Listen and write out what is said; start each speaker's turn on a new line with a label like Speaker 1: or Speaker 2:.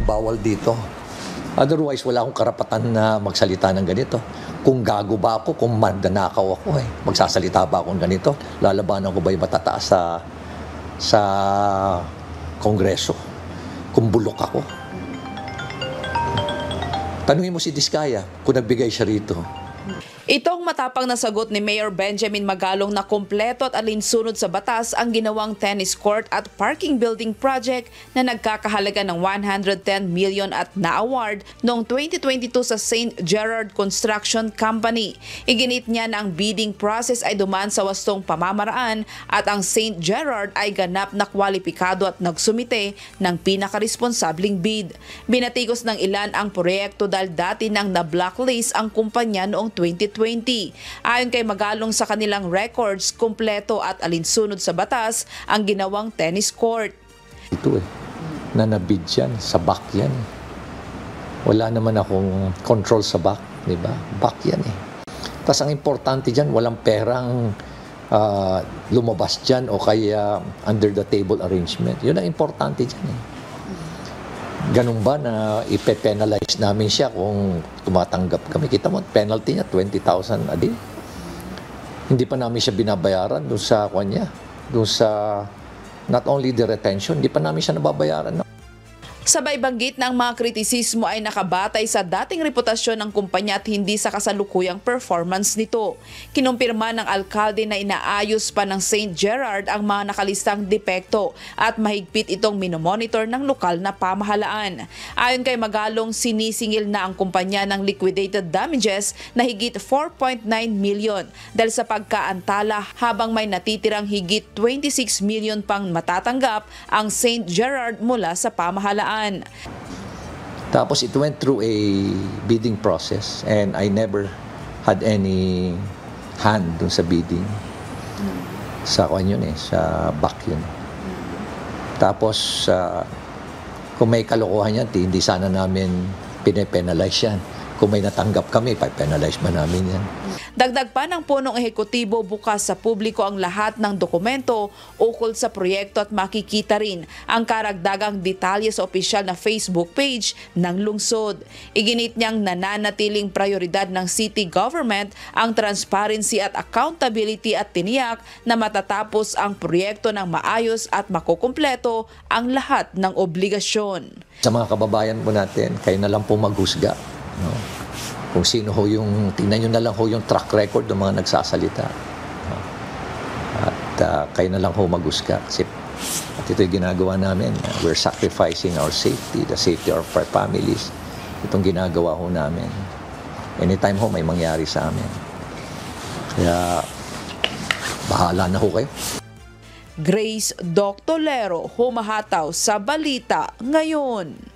Speaker 1: bawal dito. Otherwise, wala akong karapatan na magsalita ng ganito. Kung gago ba ako, kung mandanakaw ako, magsasalita ba ako ng ganito? Lalabanan ko ba yung matataas sa Kongreso? Kung bulok ako? Tanungin mo si Diskaya kung nagbigay siya rito.
Speaker 2: Itong matapang na sagot ni Mayor Benjamin Magalong na kumpleto at alinsunod sa batas ang ginawang tennis court at parking building project na nagkakahalaga ng 110 million at na-award noong 2022 sa St. Gerard Construction Company. Iginit niya na ang bidding process ay dumaan sa wastong pamamaraan at ang St. Gerard ay ganap na kwalipikado at nagsumite ng pinakaresponsabling bid. Binatikos ng ilan ang proyekto dahil dati nang na-blacklist ang kumpanya noong 2020. Ayon kay Magalong, sa kanilang records, kumpleto at alinsunod sa batas ang ginawang tennis court.
Speaker 1: Ito na nabid yan, sa back yan. Wala naman akong control sa back, di ba? Back yan Tapos ang importante dyan, walang perang lumabas dyan o kaya under the table arrangement. Yun ang importante dyan Ganun ba na ipe-penalize namin siya kung tumatanggap kami? Kita mo, penalty niya, 20,000 a day. Hindi pa namin siya binabayaran doon sa kanya. Doon sa, not only the retention, hindi pa namin siya nababayaran.
Speaker 2: Sabay banggit na ang mga kritisismo ay nakabatay sa dating reputasyon ng kumpanya at hindi sa kasalukuyang performance nito. Kinumpirma ng alkalde na inaayos pa ng St. Gerard ang mga nakalistang depekto at mahigpit itong minomonitor ng lokal na pamahalaan. Ayon kay Magalong, sinisingil na ang kumpanya ng liquidated damages na higit 4.9 million dahil sa pagkaantala, habang may natitirang higit 26 million pang matatanggap ang St. Gerard mula sa pamahalaan.
Speaker 1: Tapos it went through a bidding process and I never had any hand dun sa bidding. Sa kwan yun sa back yun. Tapos kung may kalokohan yan, hindi sana namin pinapenalize yan. Kung may natanggap kami, pa-penalize ba namin yan?
Speaker 2: Dagdag pa ng punong ehekutibo, bukas sa publiko ang lahat ng dokumento ukol sa proyekto at makikita rin ang karagdagang detalye sa opisyal na Facebook page ng lungsod. Iginit niyang nananatiling prioridad ng city government ang transparency at accountability at tiniyak na matatapos ang proyekto ng maayos at makukumpleto ang lahat ng obligasyon.
Speaker 1: Sa mga kababayan po natin, kayo na lang po maghusga. No? Kung sino ho yung, tingnan nyo na lang ho yung track record ng mga nagsasalita. No? At kayo na lang ho maghusga. Kasi at ito yung ginagawa namin. We're sacrificing our safety, the safety of our families. Itong ginagawa ho namin. Anytime ho may mangyari sa amin. Kaya bahala na ho kayo.
Speaker 2: Grace Doctolero, humahataw sa Balita Ngayon.